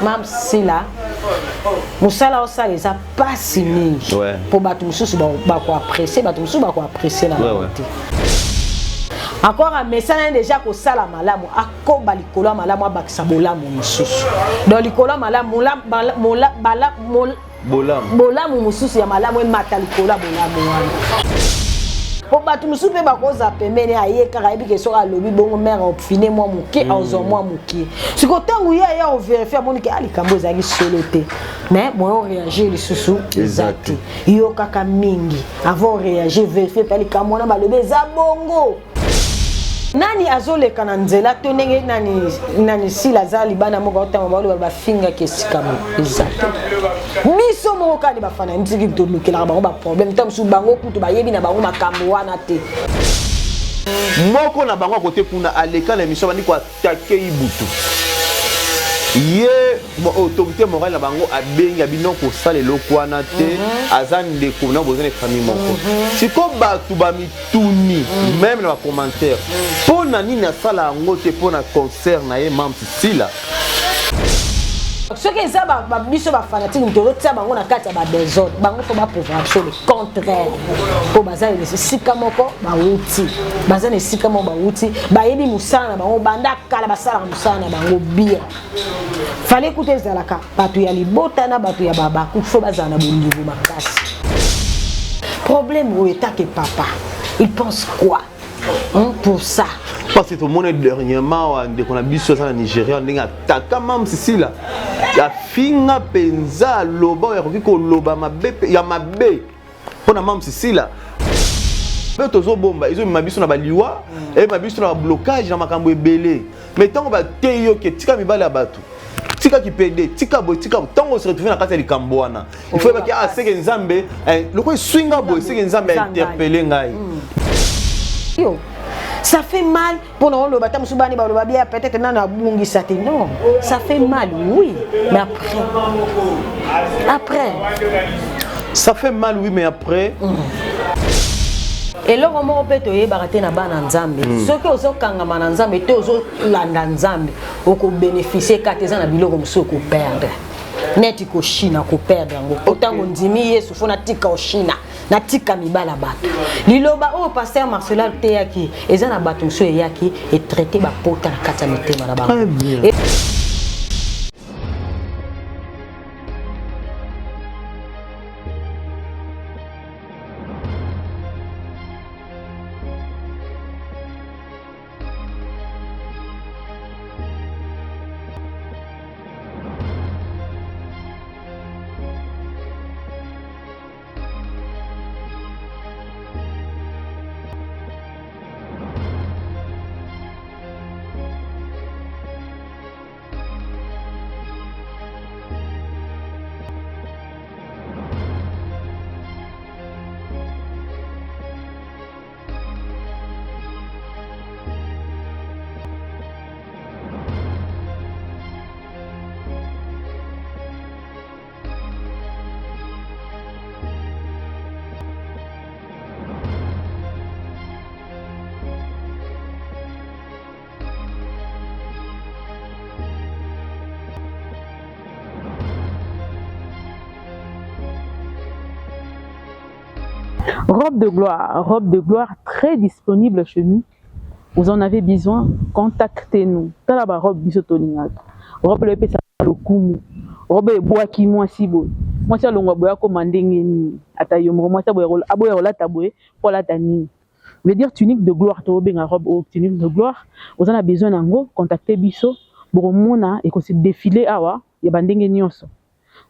Mam Sila musala osala eza pasi mingi po bato mususu bako apprécier bato mususu bako apprécier na côté. Encore un message déjà ko sala malamu akoba likolo malamu abakisa bolamu mususu. Dans likolo malamu bolamu mususu ya malamu e mata likolo bolamu wana. Po bato mususu pe bakoza pembeni ayeka kayebi ke so alobi bongo mère opfine moi muke azo moi muke. Siko tangu ya on vérifie amoni ke alikambo ezali solo te. Mais moi réagir lisusu exact. Yo kaka mingi avant réagir vérifier pali kamona balobe za bongo. Nani azoleka na nzela to ndenge nani Sila za libana moko otama balo ba finga ke sikamo exact. Biso moko kali bafana ntiki to lukela bango ba problème tam su bango kutu bayebi na bango makambo wana te. Moko na bango côté kuna aleka na mission bandi kwa take ibutu. Ye autorité morale na bango abenga bino ko sala lokwana te azan de ko na besoin de famille moko. Siko batu ba mituni même na commentaire. Pona nini na sala ngote pona concert na ye Mam Sila. Ce que ça ba biso ba fanatique ntoro tia bango na kati ya ba désordre bango to ba pouvoir sur le contraire po bazali le sika moko ba wuti bazali sika moko ba wuti ba yebi musana na bango banda kala basala musana na bango bien fallait écouter zalaka batu ya libota na batu ya baba ku fo bazana na bonniveau makasi problème où est que papa il pense quoi pour ça. Parce que tout le monde dernièrement on a vu sur ça en Nigeria on a attaqué Mam Sila ya finga penza loba ya ko loba mabe ya mabe pona Mam Sila pe tozo bomba izo mabiso na baliwa et mabiso na blocage na makambo ebele mais tant ba teyo ke tika mibala bato tika kipede tika bo tika tango se retrouver na kati ya likambo wana il faut que a seke nzambe loko swinga bo seke nzambe interpeller ngai. Yo ça fait mal pour nous le bâtiment soubani ba le babia peut-être nan na bungi sati non ça fait mal oui mais après ça fait mal oui mais après et là on peut te yebaraté na bana nzambe ce que ozo kanga bana nzambe te ozo landa nzambe oko bénéficier kateza na biloko musoko perdre neti ko China ko perdre ngo otango ndimi Yesu fona tika o China na tika mibala bato liloba o pasteur Marcelal Teyaki ezana bato so yaki et traiter ba pota na kata mitema na bango. Robe de gloire très disponible chez nous. Vous en avez besoin, contactez-nous. Talaba robe bisotolinga. Robe le pesa lokumu. Robe bois qui moi si beau. Moi ça longa boya commander ni atayo moi ça boya aboya la taboué pour la tani. Veut dire tunique de gloire to benga robe ou tunique de gloire. Vous en avez besoin nango, contactez biso. Boromona et qu'on se défiler awa ya bandenge nyonso.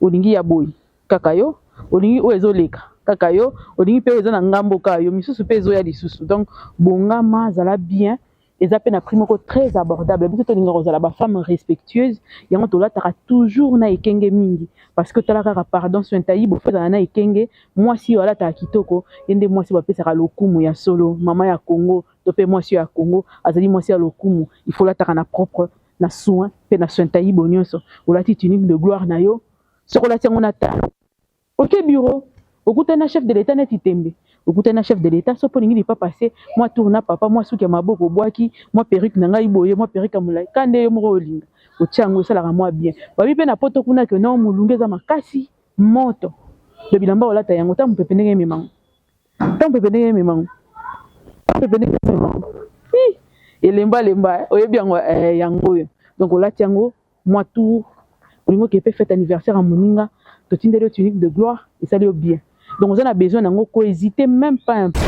Olingi ya boy. Kakayo, olingi oezoleka. Kakayo, olingi pe eza na ngambo kayo, misusu pe ezo ya lisusu. Donc bongama zala bien, eza pe na primo ko très abordable. Biso to linga rozala ba femme respectueuse, yango to la tara toujours na ekenge mingi parce que talaka pardon sur ntayibo fa na ekenge, moi si wala ta kitoko, yende moi si ba pesa ka lokumu ya solo, mama ya Congo, to pe moi si ya Congo, azali moi si ya lokumu, il faut la tara na propre na soin pe na soin ntayibo nyonso. Ola ti tunique de gloire na yo, soko la tiango na ta. OK bureau okutana chef de l'état neti tembe okutana chef de l'état so poningi ni pas passer moi tourna papa moi souki maboko boaki moi perruque na ngai boye moi perruque amulai kande yo moko olinga ochango ça la moi bien babi pe na poto kuna que non mulungeza makasi moto le bilamba olata yango ta mpepe ndenge mimango ta mpepe ndenge mimango mpepe ndenge mimango lemba oyebi yango yango donc olati yango moi tout olingo ke pe fête anniversaire à moninga to tindelo tunique de gloire et ça lui bien donc on a besoin d'ango ko hésiter même pas un peu.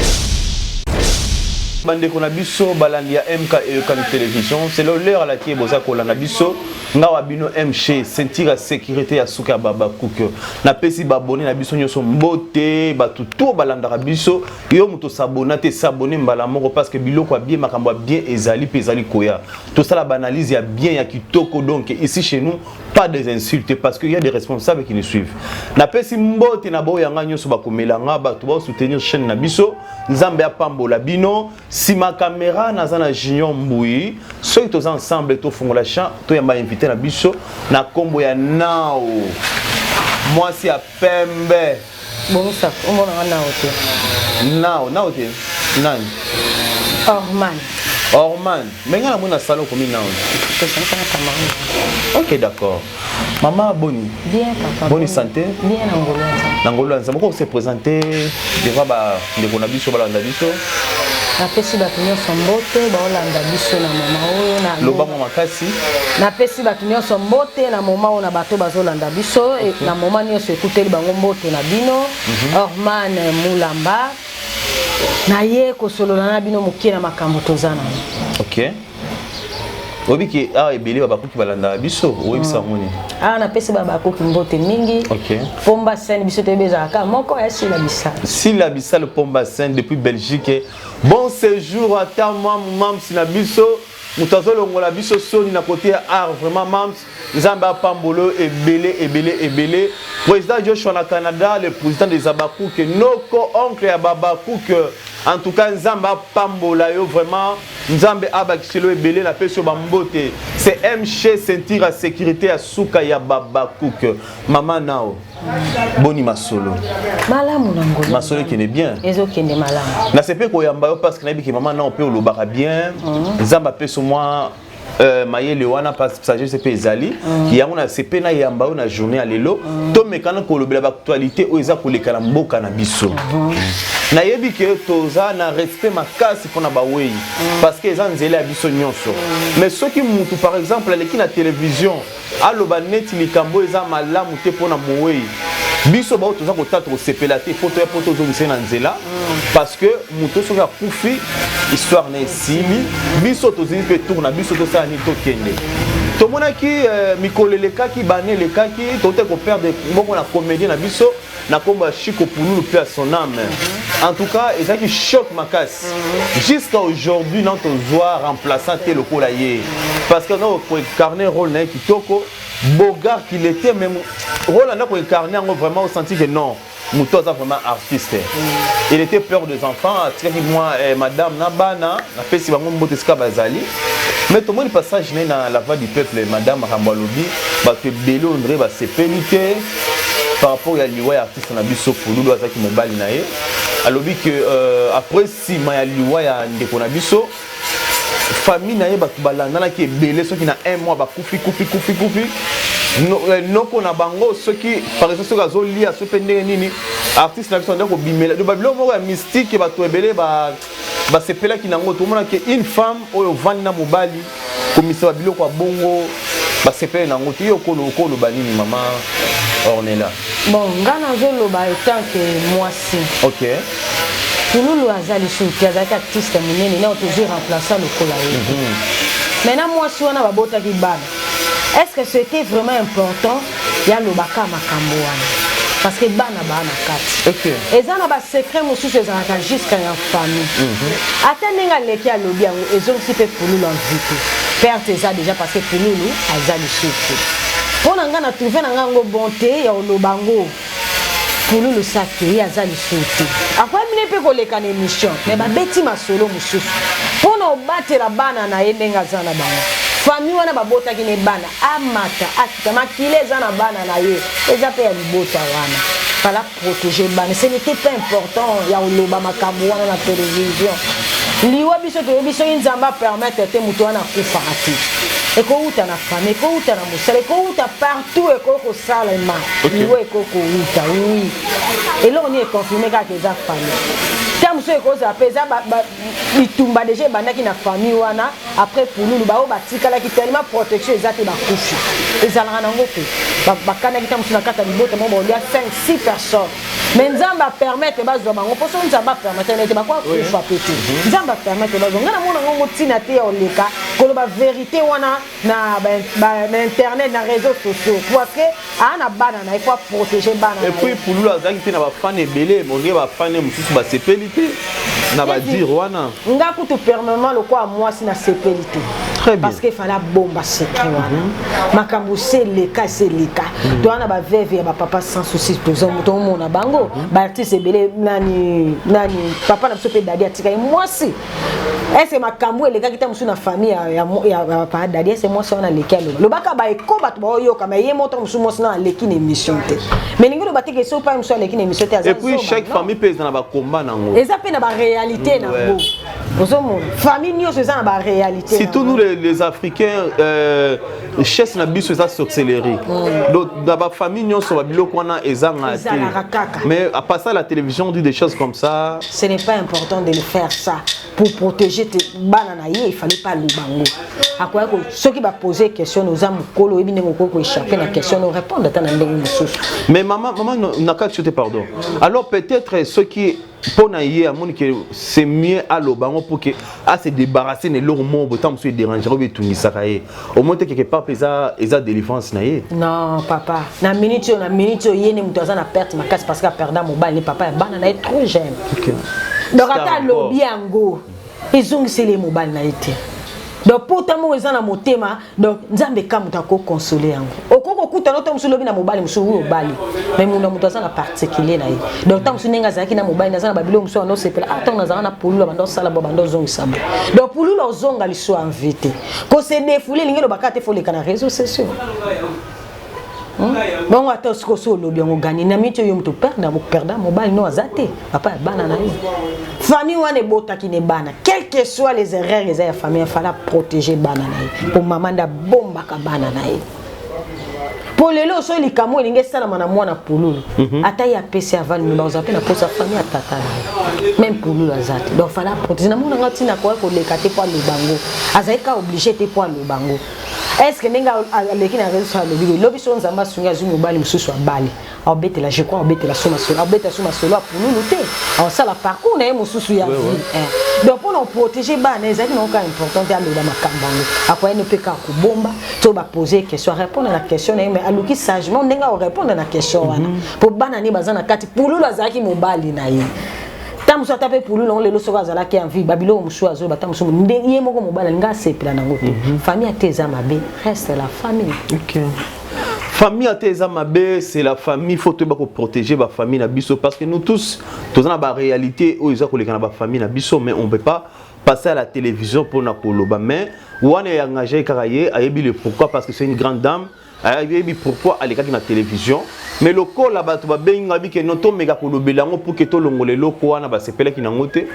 Bande qu'on a biso balandi ya MK et kan télévision c'est l'heure à la qui boza ko landa biso ngawa bino MG sentir la sécurité ya suka baba cook na pesi babone na biso nyoso mbote batu to balanda biso yo muto s'abonner te s'abonner mbala moko parce que biloko bien makambo bien ezali pezali koya tout ça la banalise ya bien ya kitoko donc ici chez nous pas des insultes parce qu'il y a des responsables qui nous suivent na pesi mbote na bo yanga nyoso bakomela nga batu ba soutenir chaîne na biso nzambe apambola bino. Si ma caméra n'a pas Junior Mboui, ceux qui sont ensemble, tous font la chant, tous m'a invité à Bisso, na combo ya Nao. Moi c'est à Pembe. Bon ça, on va en Nao, Nao t'es nan. Orman. Mais il y a un salon comme Nao. Ok d'accord. Maman Boni. Bien papa. Bonne santé. Bien Angola. Angola, ça va se présenter. Devant ba de Bonabiso balanda biso. Na pesi bato nyonso mbote baolanda biso na mama oyo na lobango makasi na pesi bato nyonso mbote na mama oyo na bato bazolanda biso et na mama nyonso ekuteli bango mbote na bino Orman Mulamba na ye kosolola na bino mokie na makambo tozana. OK. Obiki ebele babakuki balanda biso oyebisa ngoni. Na pesi babakuki mbote mingi. OK. Pomba Sen biso tebeza ka moko ya Sila Bissal. Sila Bissal Pomba Sen depuis Belgique. Bon séjour à ta maman sinabiso mutazo longola biso soni na côté art vraiment mams Nzamba Pambolo ebele président Joshua na Canada le président des Abakouk noko oncle ya Babakouk en tout cas Nzamba Pambola yo vraiment Nzambe abakiselo ebele la peso bambote c'est MG sentir la sécurité à suka ya Babakouk maman nao boni masolo malamu nango masolo qui est bien ezo kende malamu na sepe ko yamba yo parce que na bi que maman nao pe olobaka bien Nzamba peso moi mayele wana passager c'est ezali qui yango na sepe na yamba na journée à lelo to mekana ko lobela ba actualité o eza ko lekala mboka na biso na yebi que toza na respect makasi pona ba wei parce que eza nzela ya biso nyonso mais ceux qui mutu par exemple aleki na télévision aloba neti likambo eza malamu te pona moei biso ba toza ko tata ko sepela te photo ya photo zo bisena nzela parce que mutu so ya kufi histoire na esili biso tozili pe tourna biso to sa ni to kende to mona ki mikoleleka ki baneleka ki to te ko perdre bongo na comédien na biso na komba Chico Pouloulou pe à son âme en tout cas et ça qui choque ma casse jusqu'à aujourd'hui non to zoa remplaçant te lokola ye parce que non pour incarner rôle na kitoko Bogart qu'il était même rôle na ko incarner vraiment au senti que non Moutoza vraiment artiste. Il était peur des enfants, moi madame Nabana, na pesi bango mbote ska bazali. Mais tout le monde passage dans la voix du peuple madame Rambalobi, ba te belo André ba sepelité par rapport à liwa artiste na biso Pouloulou azaki mobali na ye. Alobi que après si ma ya liwa ya ndeko na biso famille na ye ba balanda na ki belé ceux qui na un mois ba kufi noko na bango ceux qui par exemple ceux qui lia ceux pendenge nini artiste na biso ndako bimela do babilo moko ya mystique ba to ebele ba sepela ki nango to mona ke une femme oyo vandi na mobali komisa babilo kwa bongo ba sepela nango to yo kolo banini mama Ornella bon ngana zolo ba etant que moi si OK Pouloulou azali souti azaki artiste munene na toujours remplaçant le kola maintenant moi si on a babota ki bana. Est-ce que c'était vraiment important? Il y a le baka makambo wana. Parce que bana kati. OK. Et ça na ba secret musu ezaka jusqu'à en famille. Atenenga leki ya lobi yango ezongi si pe Pouloulou invité. Perte ça déjà parce que Pouloulou azali souti. Pona nga na trouver na ngango bonté ya olobango. Pouloulou saki azali souti. Après mine pe koleka na émission, mais ba beti masolo mususu. Pona obatela bana na yendenga zana bango. Famille wana babota ki ne bana amata akita makile eza na bana na ye eza pe ya libota wana para protéger bana ce n'était pas important ya oloba makambo wana na télévision liwa biso to biso nzamba permettre te muto wana kufa ati eko uta na famille eko uta na musala eko uta partout eko ko sala ma liwa eko ko uta oui et là on est confirmé ka ke za famille tant muso eko za pesa bitumba déjà bandaki na famille wana après pululu ba o batikala ki tellement protection ezate ba kufi ezalanga nango te bakana ki tamuso na kata libota mo bolia 5-6 personnes mais nzamba permettre bazwa bango poso nzamba permettre nete bakwa kufa pete nzamba permettre bazwa ngana mona ngo tina te oleka koloba vérité wana na internet na réseaux sociaux parce que ana bana na il faut protéger bana et puis pululu azaki te na ba fan ebele monge ba fan mususu ba sepelité na ba dire wana nga kutu permanent le quoi moi si na sepelité très bien parce que fallait bomba secret wana makambo c'est le cas to ana ba veve ba papa sans souci to mona bango ba artiste ebele nani papa na sope dadi atika moi si est-ce makambo le cas qui tamusu na famille ya papa dadi c'est moi ça on a lequel le baka ba eko ba to ba yo kama ye moto musu mo na leki na émission te mais ningo ba teke so pa musu leki na émission te et puis chaque famille pèse dans ba combat nango eza pe na ba réalité na ngo ozo famille nyo eza na ba réalité surtout nous les Africains chasse na biso eza sorcellerie donc dans ba famille nyo so ba biloko wana eza ngati mais à passer à la télévision on dit des choses comme ça ce n'est pas important de le faire ça pour protéger tes banana il fallait pas le bango à quoi que ceux qui va poser question aux âmes kolo et bien ko échapper la question nous répondre dans ndenge mususu mais maman naka tu te pardon alors peut-être ceux qui pour naïe à mon que c'est mieux à l'obango pour que à se débarrasser de leur mot autant se déranger ou tout ni sakaye au moins quelque part pesa délivrance naïe non papa na minute yene mutaza na perte ma casse parce que perdre mon bal ni papa banana est trop jeune donc ata lobby yango ezongisi les mobile na été donc pourtant mo ezana motema donc nzambe kamuta ko consoler yango okoko kuta no tamusu lobi na mobile musu wo bali mais muna mutu azana particulier na ye donc tamusu nenga zaki na mobile nazana babilo musu no sepela atong nazana na pulula bando sala bando zongisa donc pulula ozonga liso invité ko se défouler lingelo bakate fo les canaux réseaux sociaux bon attends ce que so lobi on gagner na mito yo mto perdre mobile no azate papa bana na famille wane bota ki ne bana quelles que soient les erreurs les famille il fallait protéger bana na pour maman da bomba ka bana na pour lelo so likamo linge sala mana mwana pululu ata ya pesi aval mi ba zape na posa famille atata même pululu azate donc fallait protéger na mona ngati na ko lekate pour le bango azaika obligé te pour le bango. Est-ce que nenga aleki na réseau sur le bigo lobi so nzamba sunga zu mobali mususu abali abete la je crois abete la soma solo abete soma solo pour nous lutter on ça la parcours na mususu ya vie donc pour nous protéger ba na ezaki non ka important ya loba makambango akwa ne peka ko bomba to ba poser question répondre à la question mais aluki sagement nenga o répondre à la question wana pour bana ni bazana kati pululu azaki mobali na ye tamuso tape pululu on lelo soka zala ki envie babilo musu azo batamuso ndenge moko mobala nga sepela nango te famille ateza mabe reste la famille. OK. Famille ateza mabe c'est la famille faut te ba ko protéger ba famille na biso parce que nous tous na ba réalité o iza ko lekana ba famille na biso mais on peut pas passer à la télévision pour na koloba mais wana ya engagé karaye ayebi le pourquoi parce que c'est une grande dame ayebi pourquoi aller na télévision mais le col là-bas tu vas bien que non to méga kolobelango pour que to longole loko wana ba sepela ki nangote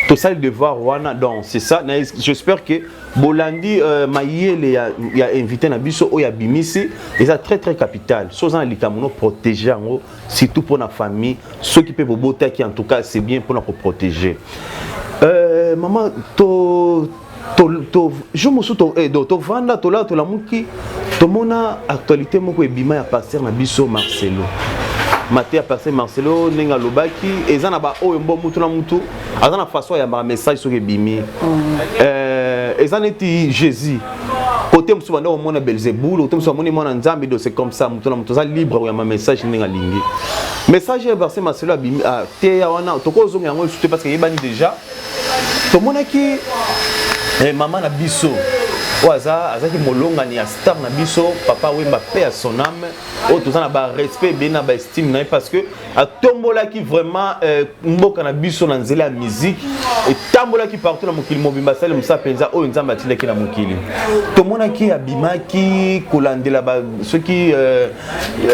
to ça le devoir wana donc c'est ça j'espère que Bolandi Mayele ya invité na biso o ya bimisi et ça très très capital chose en likamono protéger en surtout pour la famille ceux qui peuvent botter qui en tout cas c'est bien pour nous protéger maman je me suis to vanda to la muki to mona actualité moko ebima ya passer na biso Marcelo Maté a passé Marcelo nenga lobaki ezana ba o mbo mutu na mutu azana façon ya ba message sur ebimi ezana ti Jésus côté musu banda o mona Belzéboul côté musu mona mona Nzambe do c'est comme ça mutu na mutu za libre ya ma message nenga lingi message ya passé Marcelo abimi te ya wana to ko zonga yango parce que yebani déjà to mona ki maman na biso oaza azaki molonga ni star na biso papa wemba paix à son âme o tozana ba respect bena ba estime na parce que atombola ki vraiment mboka na biso na nzela musique et tambola ki partout na mokili mobimba sale musa penza o nzamba atinda ki na mokili to mona ki abimaki kolandela ba ceux qui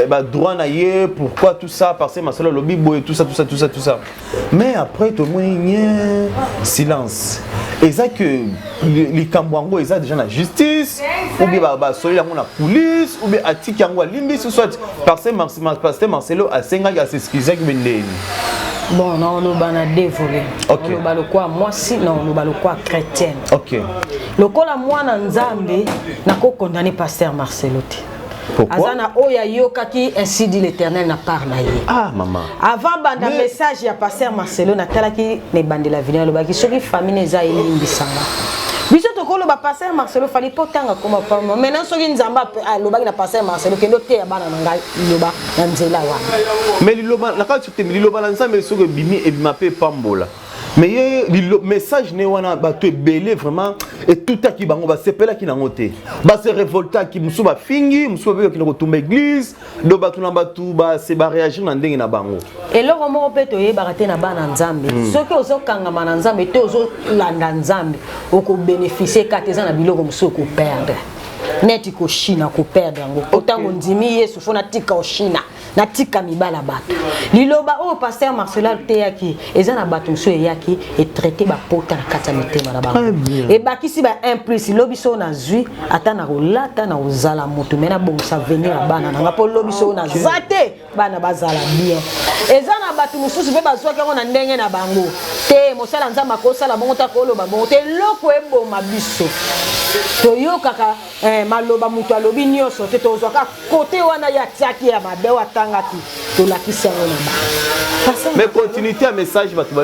ba droit na ye pourquoi tout ça parce que masolo lobi boy tout ça mais après to mona silence exact que les Cambouango ils ont déjà la justice ou bien bah soleil la police ou bien atiki yango limbi soit pasteur Marcelo a senga à s'excuser que bendeni. Bon, non, nous bana dévolé. Ok. Nous balo quoi moi si non nous balo quoi chrétienne. OK. Le kola moi na Nzambe na ko condamner pasteur Marcelo. Pourquoi? Azana oya yokaki ainsi dit l'Éternel n'a parlé. Ah maman. Avant banda message ya pasteur Marcelo na talaki ne bandela vina lo baki soki famille za elimbisanga. Biso to kolo ba pasteur Marcelo fali potanga comme pas maintenant soki nzamba lo baki na pasteur Marcelo kendo te ya bana ngai loba na nzela wa. Mais liloba la quand tu te liloba la nzambe soki bimi et bimape pambola. Mais le message ne wana bato ebele vraiment et tout à qui bango ba sepela ki nangote ba se révolta ki musu ba fingi musu ba ki na kotumba église do bato na bato ba se ba réagir na ndenge na bango et loko moko pe to yebaka te na bana nzambe soki ozokangama na nzambe te ozolanda nzambe oko bénéficier kateza na biloko musu ko perdre neti ko China ko perdre ngo otango ndimi Yesu fona tika o China na tika mibala bato liloba o pasteur Marcelo teyaki ezana bato so yaki et traiter ba pota na kata mitema na bango et bakisi ba implice lobiso na zui ata na rolata na ozala moto mena bongsa venir bana na ngapo lobiso na zate bana bazala bien ezana bato mususu be bazwaka ko na ndenge na bango te mosala nzamba ko sala bongo ta ko loba bongo te loko eboma biso toyokaka maloba mutu alobi nyonso te tozwaka kote wana ya tiaki ya mabe watangaki tolakisi yango na ba mais continuité à message bato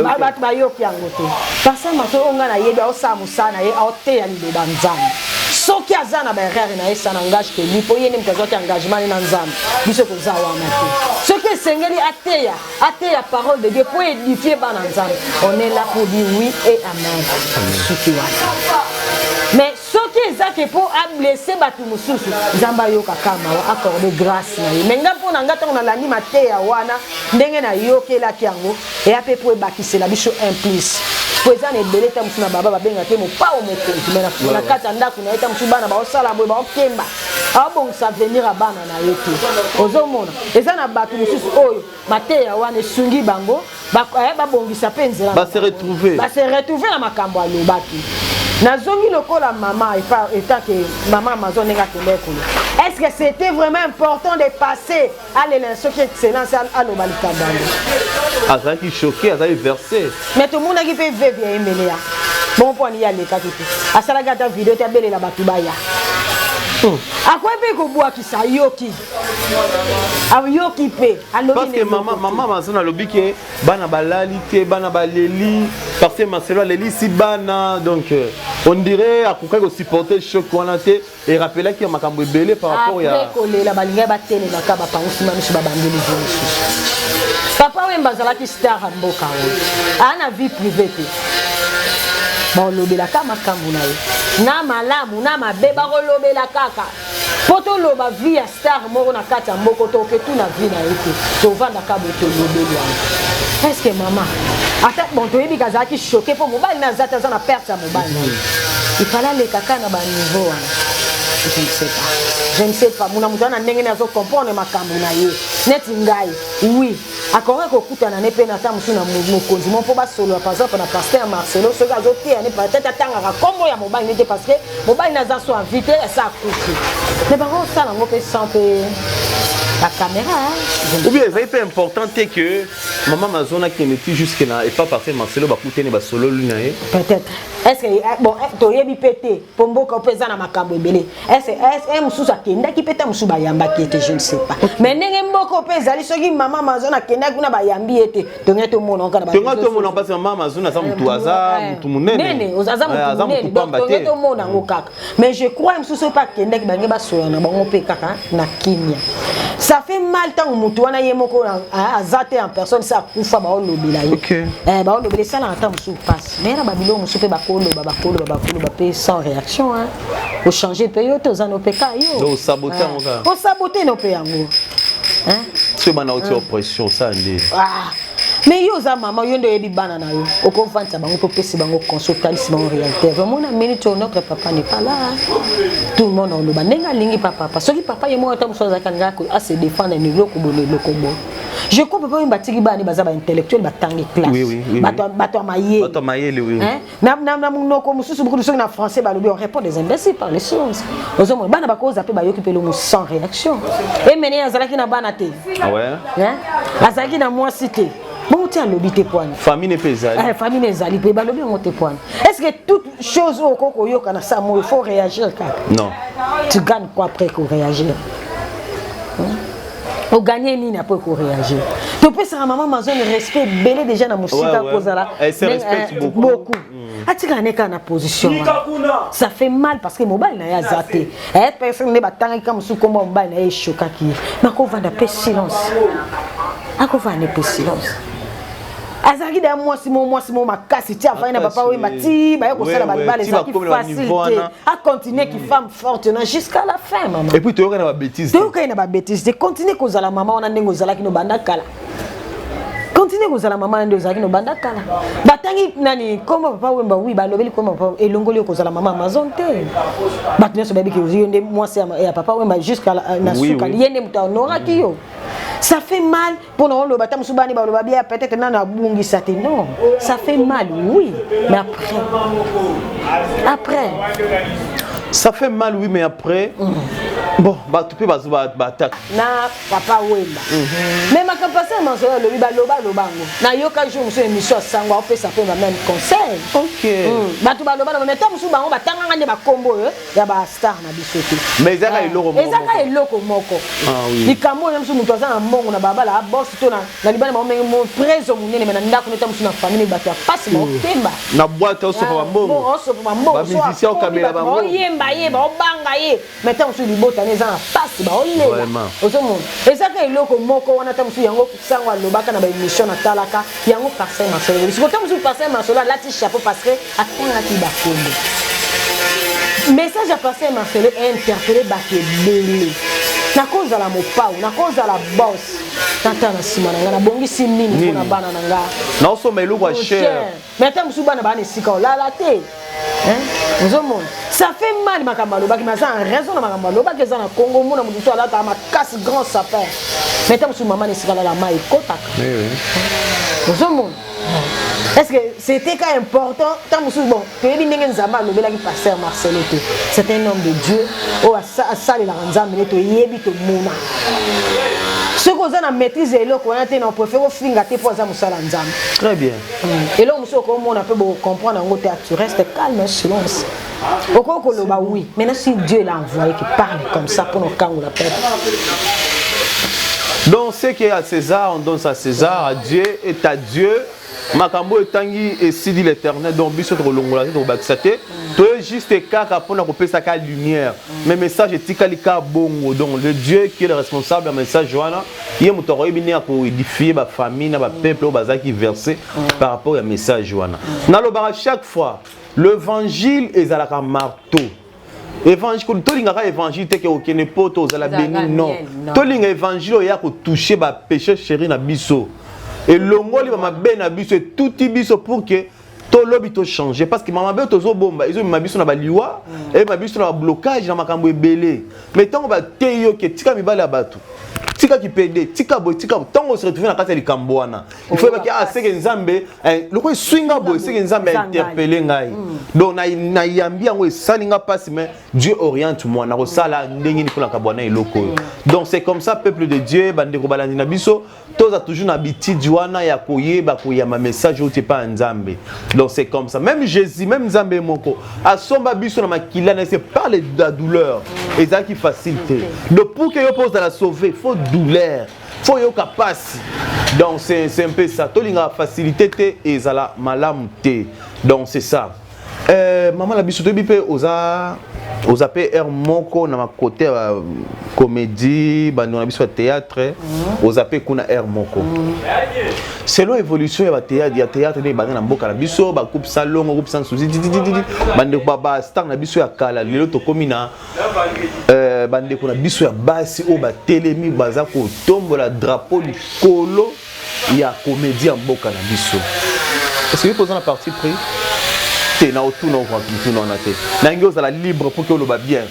bayoki yango te parce que mato onga na yebi osala mosala ye aoteya liloba nzambe soki aza na baerreur na ye ça n'engage que lui po ye ne mutazwaki engagement na nzambe biso toza wana te soki esengeli ateya parole de Dieu po édifier bana nzambe on est là pour dire oui et amen soki wana mais soki ezaki pour blesser batu mususu nzamba yoka kama accorder grâce na ye mais nga mpona nga ntango nalandi mateya wana ndenge na yokelaki yango eya mpe po ebakisela biso implice po eza na ebele ta mosu na baba babenga te mopao mokonzi me na kati ya ndako na ye ta mosu bana baosala boye baokemba aobongisa venir ya bana na ye te ozomona eza na bato mosusu oyo mateya wana esungi bango babongisa mpe nzela base retrouver na makambo alobaki nazongi lokola mama étant que maman mazo nenga kelekolo est-ce que c'était vraiment important de passer à l'élection qui excellence à l'obalikabalo azali qui choqué azali versé mais tout le monde qui peut vivre ya emelea bon point y aller kati asala gata vidéo ta bele la batubaya akwa pe ko bua ki sa yoki ayoki pe parce que maman mazona lobi ke bana balali te bana baleli parce que Marcelo leli si bana donc on dirait akoka ko supporter choc wana te et rappeler que makambo ebele par rapport ya après kolela balinga batele na ka ba pangusi mamishi babandeli jeune papa we mbazala ki star mboka o ana vie privée te bon lobela ka makambo na ye na malamu na mabe ba lobela kaka poto loba vie ya star moko na kati ya mboko to ke tout na vie na ye te to vanda ka boto lobeli est-ce que maman ata bon to yebi kazaki choqué pour mobile na zata za na perte ya mobile il fallait les kaka na ba niveau je ne sais pas muna mutana ndenge na zo comprendre makambo na ye neti ngai oui akora ko kutana ne pe na ta musu na mokonzi mon po ba solo par exemple na pasteur Marcelo ce gars zoté ne peut-être atanga kombo ya mobile n'était parce que mobile na za so invité ça coupe mais par contre ça na ngo pe santé la caméra ou bien c'est hyper important que maman mazona qui me tue jusque là et pas passer Marcelo ba kutene ba solo lunae peut-être est-ce que bon to yebi pété pombo ko pesa na makambo ebele est-ce mususu akenda ki peta mususu bayamba ki ete je ne sais pas mais ndenge mboko pesa ali soki maman mazona kenda kuna bayambi ete tonga to mona kana ba tonga to mona parce que maman mazona za mutu aza mutu munene nene ozaza mutu munene donc tonga to mona ngo kaka mais je crois mususu pas kenda ki bange ba soya na bango pe kaka na kimia ça fait mal tant mutu wana yemoko azate en personne ça kufa ba olobela ye ba olobela ça na ata mususu passe mais na babilo mususu pe ba bakolo ba sans réaction hein au changer période aux anopeka yo donc saboter mon gars au saboter no pe yango hein c'est bana autre oppression ça ndé mais yo za maman yo ndo yebi bana na yo okonfanta bango po pesi bango consultation en réalité vraiment na minute notre papa n'est pas là tout le monde on le banenga lingi papa parce que papa yemo ata musoza kanga ko à se défendre ni loko bono loko bo Je comprends pas une batiki bani bazaba intellectuel batangi classe. Oui. Bato maye. Bato maye oui. Hein? Na munoko mususu beaucoup de choses na français balobi on répond des imbéciles par les silences. Ozomo bana bako zape ba yokipe le sans réaction. Et mené azalaki na bana te. Ah ouais. Hein? Azalaki na moi cité. Bon tiens lobi te poine. Famille n'est pas ezali. Famille n'est ezali pe balobi on te poine. Est-ce que toute chose au koko yoka na ça il faut réagir quand? Non. Tu gagnes quoi après qu'on réagir? Au gagner ni n'a pas qu'on réagir. Tu peux ça maman ma zone respect belé déjà na musika cause là. Elle se respecte beaucoup. Atika neka na position. Ça fait mal parce que mobile na ya zaté. Personne ne batanga comme sous comme mobile na choka qui. Mais qu'on va de silence. Ako va ne silence. Azaki da moi si mon makasi ti afanya papa we mati ba ko sala balibale ça qui facilité à continuer qui femme forte jusqu'à la fin maman. Et puis tu auras na bêtise. Tu auras na bêtise de continuer ko zala maman on a ndengo zala ki no banda kala. Continuer ko zala maman ndengo zala ki no banda kala. Batangi nani comme papa we mba oui ba lobeli comme papa elongoli ko zala maman amazon te. Batnya so baby ki yende moi c'est ya papa we mba jusqu'à na suka yende mutaonora ki yo. Ça fait mal pour nous le bâtiment soubani ba le babia peut-être na bungi ça non ça fait mal oui mais après ça fait mal oui mais après bon bah tu peux bah na papa wemba mais ma capacité manzo le biba lobango na yoka jour monsieur émission sangwa on fait ça pour même conseil OK ba tu ba loba mais tant musu bango batanga ngande ba kombo ya ba star na bisote mais ezaka eloko moko likambo na musu mutu azana mbongo na baba la boss to na libana ba mo prezo munene mais na ndako neta musu na famille ba to passe ba temba na boîte au sofa mbongo au sofa mbongo ba musicien au caméra ba mbongo yemba ye ba obanga ye mais tant musu libota neza na passe ba olela ozomo ezaka eloko moko wana ta musu yango sangwa lobaka na ba émission na talaka yango passer ma solo si ko musu passer ma solo lati chapeau parce que atanga ki ba kombo message à passer ma solo interpellé ba ke belé na cause la mopau na cause la boss tata na sima na ngana bongi simini na bana na nga na so melo kwa cher mais ta musu bana bana sika la la te hein ozomo ça fait mal makambalo baki ma ça en raison na makambalo baki za na Congo mona mutu ala ta ma casse grand sapin mais ta musu maman sika la mai kotaka oui ozomo est-ce que c'était quand important tant musu bon que ebi ndenge nzamba lobela ki pasteur Marcelo te c'est un homme de Dieu o asa la nzamba to yebi to mona ce qu'on a maîtrise eloko wana te na préfère finga te pour za musala nzamba très bien et là musu ko mona peut comprendre ngo te tu restes calme silence okoko loba oui maintenant si Dieu l'a envoyé qui parle comme ça pour nos kango la paix. Donc ce qui est à César on donne ça à César, à Dieu est à Dieu. Makambo etangi et si dit l'Éternel donc biso to longola to bakisate to juste kaka pour na kopesa ka lumière mais message etikalika bongo donc le Dieu qui est le responsable de message wana yé mutoro ebini ya ko édifier ba famille na ba peuple bazaki versé par rapport à message wana na lo bara chaque fois l'évangile ezalaka marteau évangile to linga ka évangile te ke okene poto zala béni non to linga évangile ya ko toucher ba péché chéri na biso. Et l'ongoli va m'abeiller na biso et tout biso pour que to lobby to changer parce que maman be tozo bomba ils ont ma biso na baliwa et ma biso na blocage na makambo ebele mais tant on va teyo que tika mibale abatu tika ki pede tika boy tika tant on se retrouver na kati ya likambo wana il faut que ah c'est que nzambe le ko swinga boy c'est que nzambe interpeller ngai donc na yambi yango esalinga passe mais Dieu oriente moi na ko sala ndenge ni kolaka bwana eloko donc c'est comme ça peuple de Dieu bande ko balandi na biso tous a toujours habitude wana ya koyeba koyama message ou pas nzambe donc c'est comme ça même Jésus même nzambe moko asomba biso na makila na c'est par de la douleur et ça qui facilite donc pour que yo pose à la sauver faut douleur faut yo capacité donc c'est un peu ça to linga facilité te et zala malamu te donc c'est ça maman la biso to bipe oza pe air moko na côté comédie bando na biso théâtre oza pe kuna air moko selon évolution ya théâtre ne banda na mboka na biso ba coupe salon coupe sans souci bande ko ba star na biso ya kala lelo to komina bande ko na biso ya basi o ba telemi baza ko tombola drapeau likolo ya comédie en mboka na biso est-ce que vous posez la partie pris te na autour na na te na ngio za la libre pour que le ba bien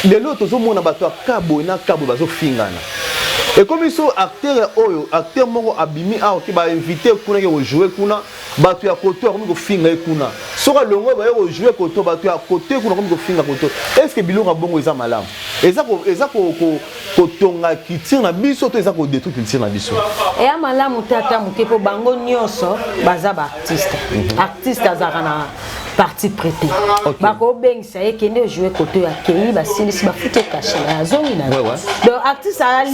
les autres ont mon abattoir cabo na cabo bazo fingana. Et comme ils sont acteurs oyo acteur moko abimi a qui va inviter kuna qui jouer kuna batu ya koto comme ko finga kuna. Sora longo ba yo jouer koto batu ya côté kuna comme ko finga koto. Est-ce que biloko bongo eza malamu? Eza ko tonga kitir na biso to eza ko détruire culture na biso. Et à malamu tata mukepo bango nyonso baza ba artiste. Artiste azakana parti prêté. Bako bengisa ekende jouer koto ya kei ba silisi ba fute caché la zone na. Donc artiste a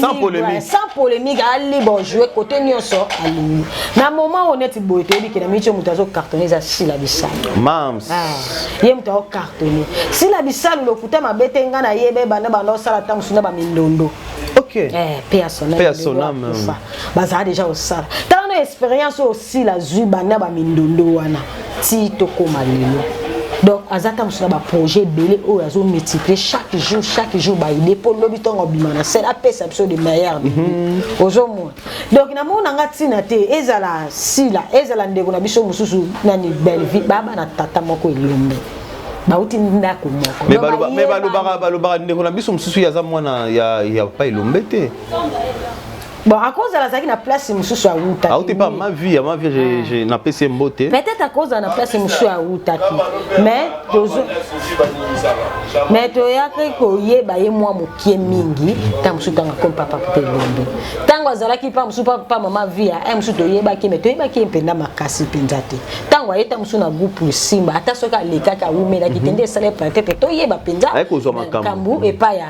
sans polémique a libre jouer côté nyonso ali. Na moment honnête boité bi kena micho mutazo cartonner za sila bisala. Mams. Ye mutazo cartonner. Sila bisala lokuta mabetenga na yebe bana bana sala tamusuna ba mindondo. OK. Personnel. Baza déjà au sala. Tant expérience aussi la zui bana ba mindondo wana. Ti to komalelo. Donc azata musuna ba projet belé o azo multiplier chaque jour ba idée pour l'habitant obimana c'est la perception de meilleur ozomo. Donc na mona ngati na te ezala sila ezala ndeko na biso mususu nani belle vie baba na tata moko elombe. Bauti ndako moko. Mais balobara ndeko na biso mususu ya za mwana ya pa elombe te. Bon, à cause de la zaki na place mususu a wuta. Ah, t'es pas ma vie j'ai na PC mbote. Peut-être à cause de la place mususu a wuta ki. Mais to ya ko yeba ye mwa mokie mingi, ta mususu tanga comme papa pe lombe. Tango azalaki pa mususu pa mama via, mususu to yeba ki mais to yeba ki mpenda makasi penzate. Tango yeta mususu na groupe Simba, ata soka leka ka umela ki tende sale peut-être to yeba penza. Ay ko zo makambu. Kambu e pa ya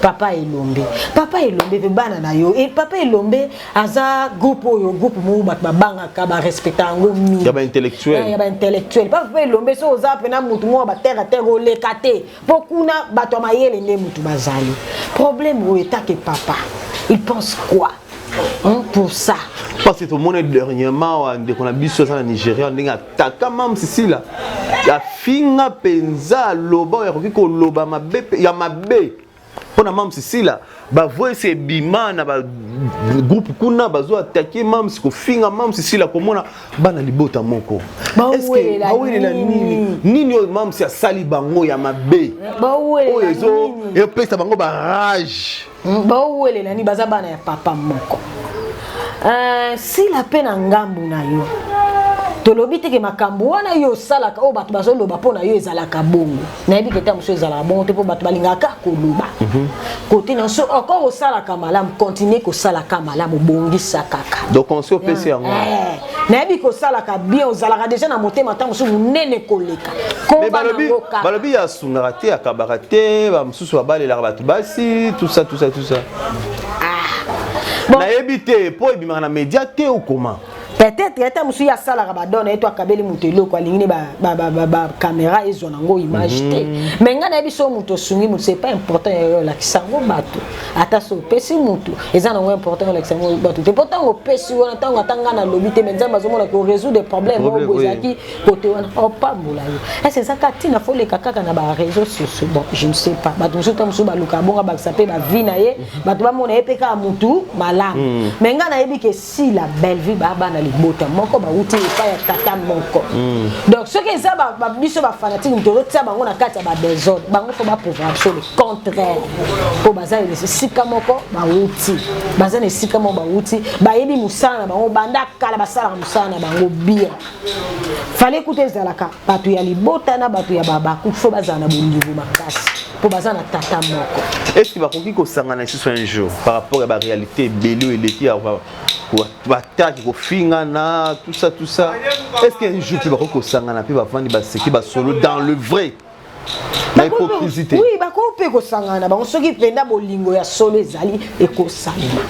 papa elombe. Papa elombe pe bana na yo. Et papa Lombe aza groupe mo bat babanga ka ba respecta ngo mi ya ba intellectuel pas Lombe so oza pena mutu mo ba terre o lekate pokuna bato mayele nde mutu bazali problème o eta que papa il pense quoi pour ça parce que tout le monde dernièrement on a biso ça na Nigeria ndinga taka mam sisila ya finga penza loba ya ko loba mabe ya mabe pona mam sisila ba voye se bima na ba groupe kuna bazo attaquer mam siko finga mam sisila komona bana libota moko est-ce que bawele la nini mam si asali bango ya mabe bawele ezo e pesa bango ba rage bawele la ni baza bana ya papa moko si la peine ngambu na yo tolobi te ke makambo wana yo salaka o bato bazo loba pona yo ezalaka bongo na yebi ke ta muso ezala bongo te po bato balingaka koloba côté na so encore o salaka malamu continuer ko salaka malamu bongisa kaka donc on se opesi yango na yebi ko salaka bien ozalaka déjà na motema ta muso munene koleka ko balobi ya sungaka te akabaka te ba mususu babalela bato basi tout ça na yebi te po ebimaka na média te ou comment. Peut-être que tu as ça la donne et toi kabeli mutelo kwa lingine ba caméra ezo nango image te mais ngana biso muto sungi muto c'est pas important la kisango bato ata so pesi muto eza nango important la kisango bato te pourtant o pesi wana tanga tanga na lobby te menza bazomona ko résoudre des problèmes au bozaki côté wana o pas mola yo c'est ça katina faut les kaka na ba réseaux sociaux bon je ne sais pas bato so tamuso ba luka bonga ba sape ba vie na ye bato ba mona epeka mutu malamu mais ngana yebi ke si la belle vie baba na bota moko ba uti pa ya tata moko donc ce que ça ba biso ba fanatique ntoro tsa bango na kati ba désordre bango ko ba pouvoir le contraire po baza le sika moko ba uti baza ne sika moko ba uti ba yebi musana bango banda kala basala musana bango bien fallait écouter zalaka batu ya libota na batu ya baba ku fo baza na bondivu makasi po baza na tata moko est-ce que ba koki ko sangana ici un jour par rapport à la réalité belio et l'été bataki ko finga na tout ça est-ce qu'un jour tu vas ko sangana pe ba vandi ba seki ba solo dans le vrai la hypocrisie oui ba ko pe ko sangana ba on soki penda bolingo ya solo ezali e ko salima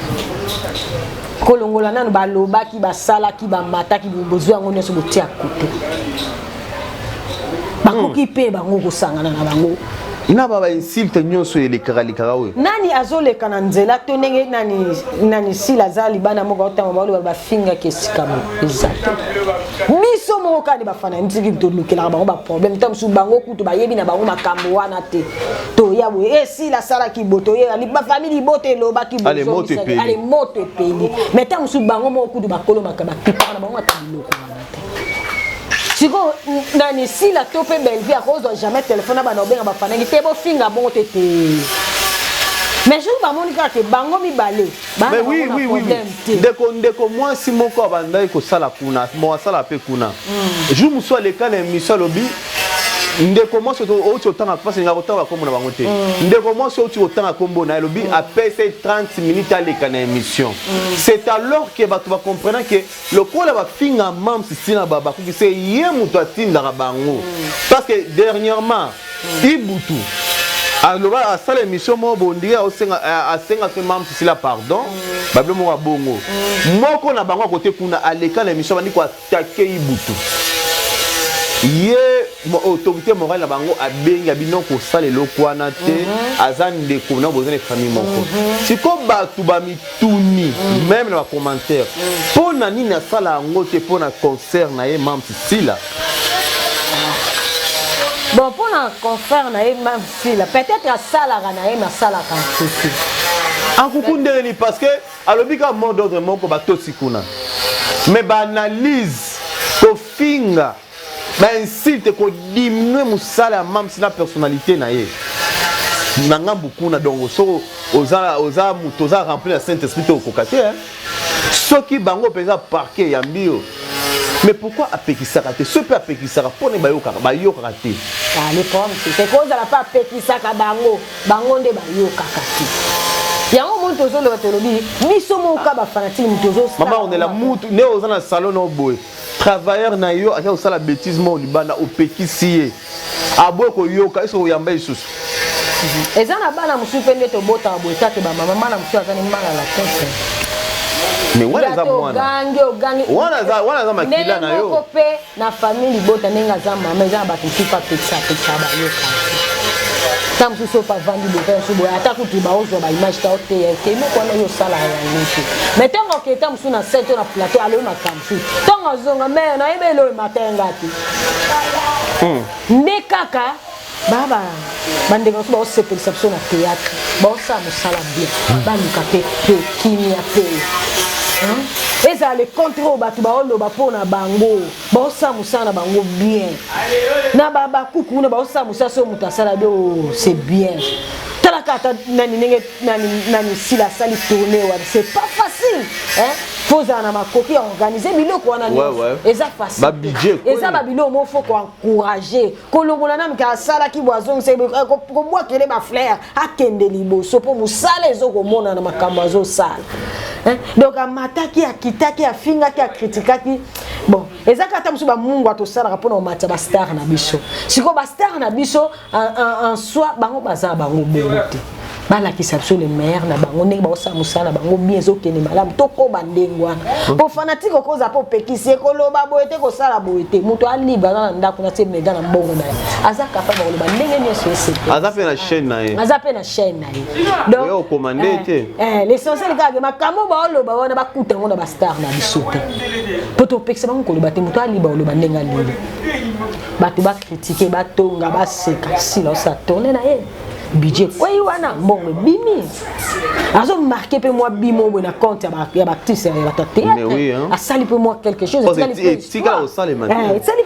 kolongola nanu ba lobaki ba salaki ba mataki bozo yango nyoso botia côté ba ko ki pe ba ngo ko sangana na bango na baba insulte nyonso elekaka we nani azoleka na nzela to ndenge nani sila zali bana moko otama balo ba finga kesika mo exact miso moko kani bafana ntiki to lukela bango ba problème tam su bango kutu ba yebi na bango makambo wana te to ya we sila sala ki boto ye ali ba famille bote lo ba ki boto ale moto peli mais tam su bango moko kutu ba kolo makaba kipa na bango atamiloko siko nani si la topé belle vie à cause de jamais téléphone ba no benga ba fanaki te bo finga bon tete mais je ba monika ke bango mi balé mais oui ndeko moi si moko abandai ko sala kuna mo sala pe kuna je me suis allé quand émission lobby ndeko moi surtout au temps parce que ngako temps comme na bango te ndeko moi surtout au temps comme na lobby après ces 30 minutes à l'écran émission c'est alors que ba tu vas comprendre que le col va finga mam si na baba ko c'est yemu to atinda bango parce que dernièrement Ibutu alors à ça l'émission mo bondi a senga fait mam si la pardon bablo mo bongo moko na bango côté kuna à l'écran l'émission bandi ko attaquer Ibutu ye autorité morale na bango abenga bino ko sala lokwana te azan de ko na bozane famille moko siko batu ba mituni même na commentaire pona nini na sala ngo te pona concert na ye mam sila bon pona concert na ye mam sila peut-être à sala na ye na sala kan tete en kukunde ni parce que alobika mot d'ordre moko ba tosikuna mais ba analyse ko finga mais insiste ko diminuer musala mam sina personnalité na ye nanga beaucoup na donc so oza mutoza remplir la Saint-Esprit au kokate hein soki bango pesa parquet ya mbio mais pourquoi apekisaka te ce peut apekisaka pone bayoka te ah le problème c'est cause la pas apekisaka bango nde bayoka te yango muntu ozolo batolobi miso moka ba fanatique muntu ozo maman on est la mutu ne ozana salon no boy travailleur na yo aka osala bêtise mo libana opekisi aboy ko yoka eso yamba isusu ezana bana musupe nde to bota boita ke ba mama na musu azani mala la tête mais wala za mwana wala za makila na yo ko pe na famille bota nenga za mama za ba tupa pizza ba yoka tam so pas vendu de faire so boy ata kuti ba ozo ba image ta ote ke me ko na yo sala ya niki mais tango ke tam so na set na plateau alo na kamsu tango zonga me na ebelo matenga ti ne kaka baba bande ko ba ose perception na théâtre ba osa musala bien ba luka pe kimia pe eza le contrôle batu ba olo ba pona bango ba osa musana bango bien na baba kuku na ba osa musaso mutasala do c'est bien tala kata nani sila sali tourner wa c'est pas facile hein faut na makoki organiser biloko wana eza facile ba budget eza ba biloko mo faut ko encourager ko longola na mka sala ki boazong se ko boa kele ba fleur akende liboso po musala ezoko mona na makambo azo sala donc amataki akitaki afingaki akritikaki bon ezaka ta musuba mungu atosala rapona o matcha ba star na biso siko ba star na biso en soi bango baza bango bonté bala ki sabso le meilleur na bango ndenge ba osa musala bango bien ezokene malamu toko bandengwa po fanatique okoza po pekisi ekoloba boete ko sala boete muto aliba na ndako na temega na mbongo na azaka pa ba loba ndenge nyeso ese azape na chaîne na ye azape na chaîne na ye donc yo commander te l'essentiel ka makambo ba loba wana bakuta ngona ba star na biso te poto pekisa bango ko loba te muto aliba loba ndenge aliba batu ba critiquer batonga ba seka sila sa tourner na ye budget quoi wana mbongo bimi azo marquer pe moi bimo na compte ya ba artiste ya ba théâtre a sali pe moi quelque chose sali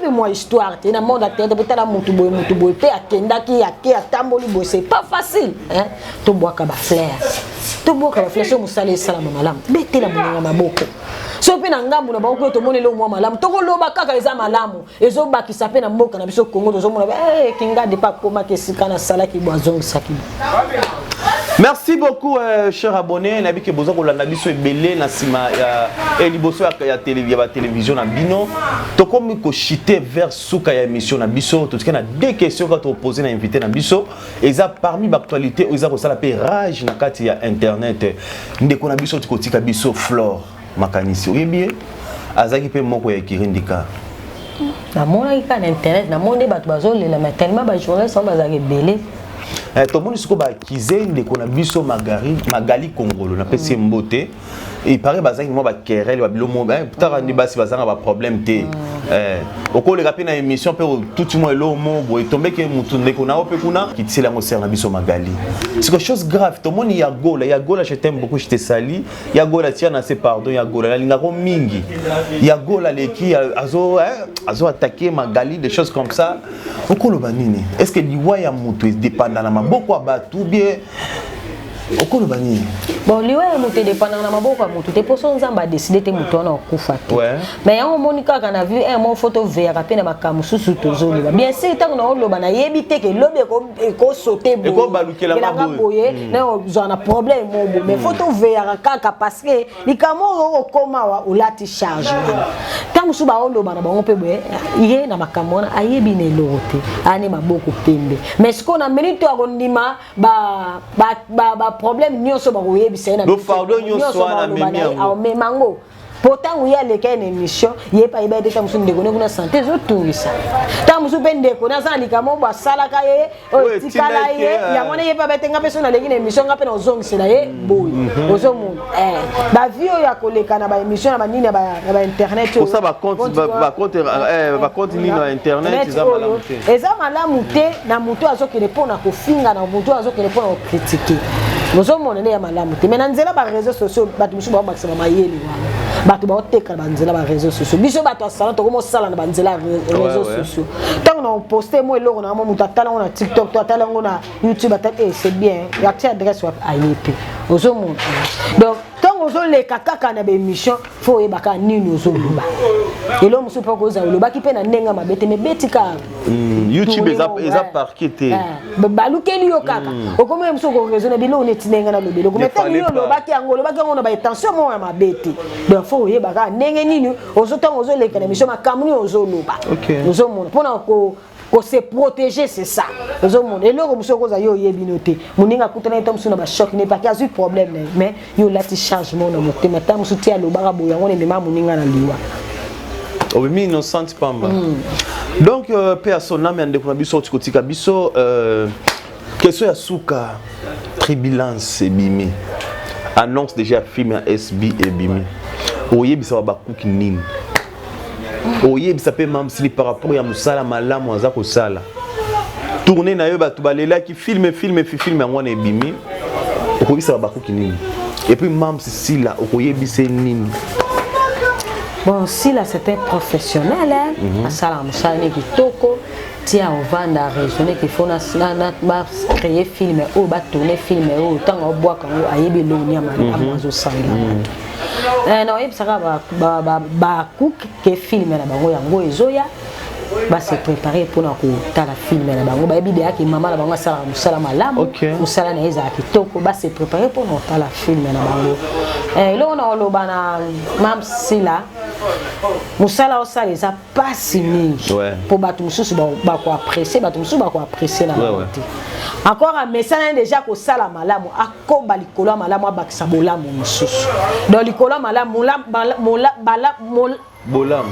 pe moi histoire te na monde théâtre peut la mutu boy pe akenda ki atamboli boy c'est pas facile hein to boaka ba fleur so musale salama malamu betela monga maboko so pe na ngambu na ba ko to monelo mo malamu to ko loba kaka eza malamu ezo bakisa pe na mboka na biso Congo to mona kinga de pas koma ke sikana sala ki boazong saki. Merci beaucoup chers abonnés nabi ke bozo ko landa biso ebele na sima ya liboso ya télévision na bino to komi ko chiter vers suka ya émission na biso to tika na deux questions quand on poser na invité na biso eza parmi l'actualité eza ko sala pe rage na kati ya internet ndeko na biso tiko tika biso Flore makanisi oyebi azaki pe moko ya kirindika na mona ika na internet na monde bato bazolela mais tellement ba journaliste on bazaki belé to moni siko ba kize ndeko na biso magali Kongolo na pesi mbote et paraît bazaki mo ba querelle ba bilomo ba tara ndi basi bazanga ba problème te okoleka mpe na émission mpe tuti mwa elo mo boye tombeke mutu ndeko na ope kuna kitisela yango ser na biso magali c'est quelque chose grave tomoni yagola je t'aime beaucoup je te sali yagola tia na se pardon yagola nalingako mingi yagola leki azo attaquer magali des choses comme ça okoloba nini est-ce que liwa ya mutu dépendant na maboko ya bato ou bien okoloba nini bon liwa ya mutu dépendant na maboko ya mutu te poso nzamba décider te mutu wana okufa te mais yango moni kaka na vu mon photo vert pe na makambo susu tozoloba bien sûr tango na oloba na yebi te ke lobe ko sauter bo ko balukela maboye na ozana problème mobo mais photo vert kaka parce que likamo okoma wa olati charge tango suba oloba na bango pe boye ye na makambo na ayebi ne lote ani maboko pembe mais ce qu'on a mérité à rondima ba problème nyonso ba koyebisa na le fardeau nyonso na memi mango pourtant oui a lesquels une émission yé pas iba deta musu ndeko na santé zo tourisa ta musu bendeko na za likamo ba sala ka ye o tikala ye ya mona yé pas betenga peso na leki na émission ngape na ozongisela ye boy ozo mu ba vio ya koleka na ba émission na ba nini ba internet pour ça ba compte ni na internet eza malamu te na mutu azokele pona kofinga na mutu azokele pona critiquer ozo mona ne ya malamu te mais na nzela ba réseaux sociaux batu musu ba maximum mayeli wa bato ba teka banzela ba réseaux sociaux biso bato asala to komo sala na banzela réseaux sociaux tant on poster mo eloko na mo mutatala na TikTok to atala ngona YouTube atata c'est bien ya ti adresse wa ayepe ozo mon donc tant ozo le kaka na be émission faut e baka nini ozo luba elo musu pa ko za luba ki pe na nenga mabete me betika YouTube eza parqueté balukeli yo kaka okomo musu ko raisonner bilo netinenga na lobelo ko metami yo lobaki yango na ba intention mo ya mabete donc faut y baka ndenge nini ozotango ozoleka na mission makamuni ozoloba ozomona pona ko se protéger c'est ça ozomona eloko musoko za yo yebinote muninga kutana ito musuna ba choc ne pas qu'il y a eu problème mais yo lati changement na motema ta musuti ya lobaka boya ngone mema muninga na liwa obimi innocent pamba donc personne na ndeko na biso tikotika biso question ya suka turbulence ebimi annonce déjà film ya SB ebimi oyebisa bakuki nini oyebisa pe mam sili par rapport ya musala malamu aza ko sala tourner na yo batu balela ki film yango na ebimi oyebisa bakuki nini et puis mam sila oyebisa nini bon sila c'est un professionnel hein asala musala ne kitoko tia on va na raisonner qu'il faut na créer film ou ba tourner film ou tant on boit quand ayebi loni malamu azo sala non et ça ba cook que film na bango yango ezoya ba se préparer pour na ko tala film na bango ba yebi de aki mama na bango sala musala malamu musala na eza kitoko ba se préparer pour na tala film na bango lo na oloba na mam sila musala osala eza pasi mingi pour bato mususu ba ko apprécier bato mususu ba ko apprécier na bango encore un message déjà ko sala malamu akoba likolo malamu abakisa bolamu mususu donc likolo malamu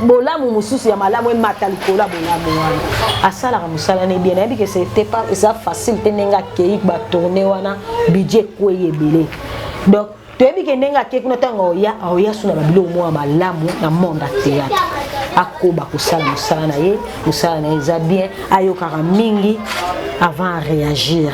bolamu mususu ya malamu emata likolo bolamu wana asala musala ne bien nabi que c'était pas ça facile tenenga kei ba tourner wana budget ko yebele donc toyebi ke ndenga ke kuna tango oya suna babilo mwa malamu na monde théâtre akoba kusala musala na ye musala na eza bien ayokaka mingi avant à réagir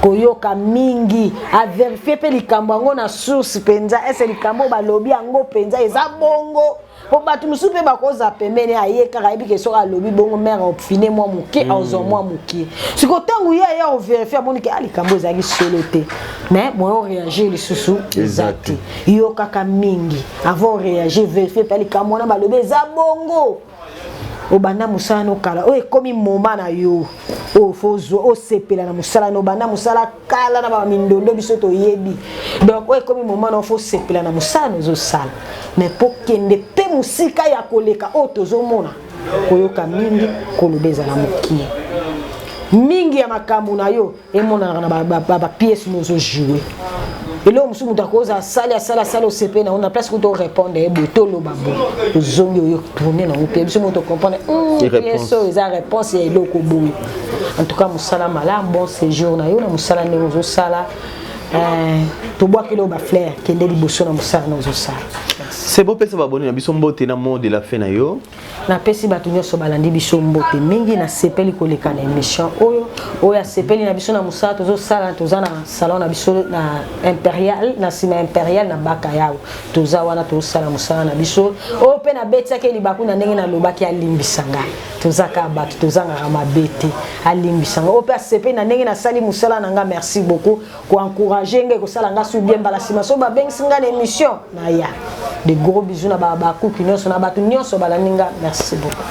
koyoka mingi a vérifier pe likambo ngo na source penza est likambo balobi ngo penza eza bongo po batu musu pe bakoza pembeni ayeka kaibi ke so alobi bongo mère opfine moi muke azo moi muke siko tangu ya o vérifier boni ke likambo ezaki solo te mais moi réagir lisusu exact yo kaka mingi avant réagir vérifier pe likambo na balobi eza bongo obanda musala no kala o ekomi moma na yo o fozo o sepela na musala no banda musala kala na ba mindondo biso to yebi donc o ekomi moma na fo sepela na musala no zo sala mais pour kende pe musika ya koleka o tozo mona koyoka mingi kolobeza na moki mingi ya makambo na yo emona na ba pièce no zo jouer et là musu mutakoza sala au CP na on a place pour répondre et boto lo babo zongi yo tourner na ope biso moto comprendre pièce eza réponse et loko boui en tout cas musala mala bon séjour na yo na musala ne zo sala to bois kilo ba fleur kende liboso na musala na zo sala C'est beau pesa baboni na biso mbote na mot de la fin na yo. Na pesi batu nyonso balandi biso mbote mingi na sepeli koleka na émission oyo ya sepeli na biso na musala tozo sala toza na salon na biso na impérial na sima impérial na baka yao toza wana tozo sala musala na biso oyo pe na beti yake libaku na ndenge na lobaki alimbisanga toza ka batu toza ngaka mabete alimbisanga oyo pe sepeli na ndenge na sali musala na nga merci beaucoup ko encourager nge ko sala nga su bien bala sima so ba bengi singa na émission na ya de gros bisous na babaku nyonso na batu nyonso balaninga merci beaucoup.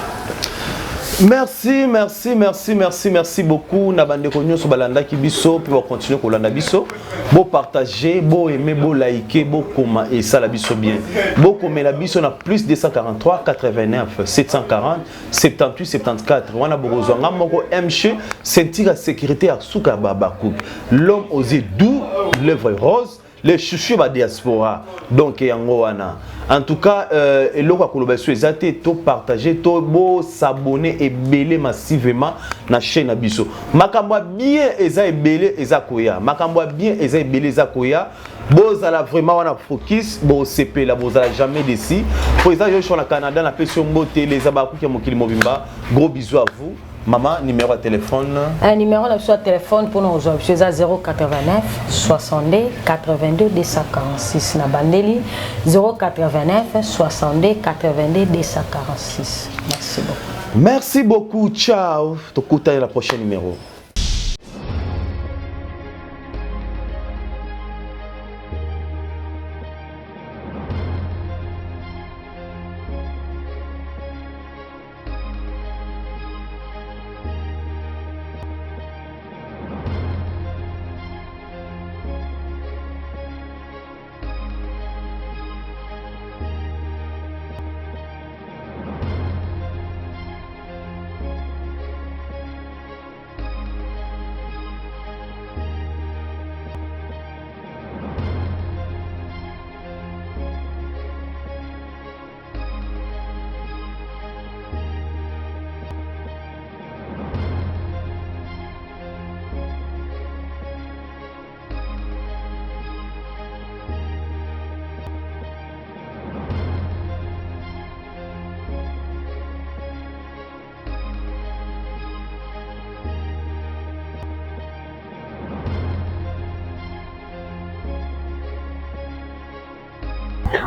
Merci beaucoup. Nabandeko nyonso balanda ki biso puis on continue ko landa biso. Bo partager, bo aimer, bo liker, bo comment et ça la biso bien. Bo comment la biso na plus 243 89 740 78 74. Wana borozo ngamoko MC sentir sécurité à suka babaku. L'homme aux yeux doux, l'œuvre rose. Les chouchous ba diaspora donc yango wana en tout cas eloko akoloba so ezate to partager to bo s'abonner et belé massivement na chaîne na biso makambo bien eza ebele eza koya makambo bien eza ebele eza koya bozala vraiment wana focus bo sepela bozala jamais décis pour ça je suis au Canada na peso mbote les abaku ki mokili mobimba gros bisous à vous. Maman, numéro de téléphone. Un numéro de téléphone pour nous aujourd'hui, c'est 089 62 82 246. Na bandeli 089 62 82 246. Merci beaucoup. Merci beaucoup. Ciao. Tokuta la prochaine numéro.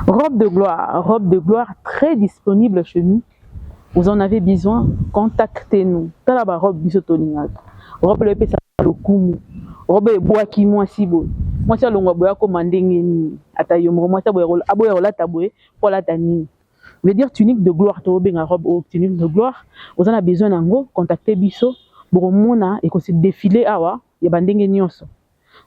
Robe de gloire très disponible chez nous. Vous en avez besoin, contactez-nous. Talaba robe bisotolinga. Robe le pesa lokumu. Robe bois qui moi si beau. Moi ça longa boya commander ni atayo moi ça boya aboya la taboué pour la tani. Veut dire tunique de gloire to benga robe ou tunique de gloire. Vous en avez besoin nango, contactez biso. Boromona et qu'on se défiler awa ya bandenge nyonso.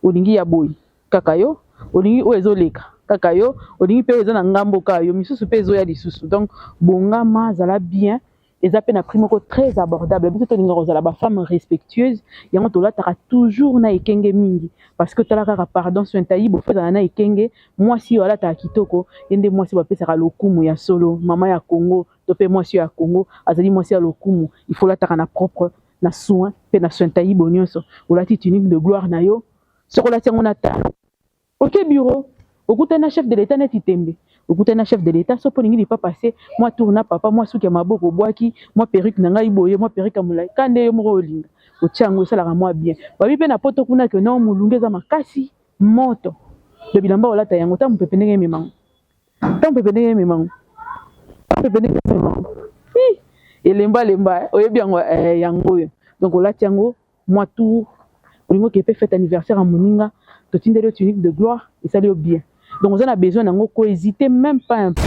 Olingi ya boy. Kakayo, olingi oezoleka. Kakayo, olingi pe eza na ngambo kayo, misusu pe ezo ya lisusu. Donc bongama zala bien, eza pe na prix moko très abordable. Biso to linga rozala ba femme respectueuse, yango to lataka toujours na ekenge mingi parce que talaka pardon sur ntayi bo feza na ekenge, moi si wala ta kitoko, yende moi si ba pesa lokumu ya solo, mama ya Congo, to pe moi si ya Congo, azali moi si ya lokumu, il faut lataka na propre na soin pe na soin ntayi bonyoso. Olati tunique de gloire na yo, soko lati ngona ta. OK bureau okutana chef de l'état neti tembe okutana chef de l'état so polingi li pas passer moi tourna papa moi souki maboko boaki moi perruque na ngai boye moi perruque amulai kande yo moko olinga otiango sala ka moi bien babi pe na poto kuna ke non mulungeza makasi moto de bilamba olata yango ta mpepe ndenge memango elemba oyebi yango yango donc olati yango moi tour olingo ke pe fête anniversaire à moninga to tindelo tunique de gloire et ça lui bien. Donc, on a besoin d'un mot, n'hésitez même pas un peu.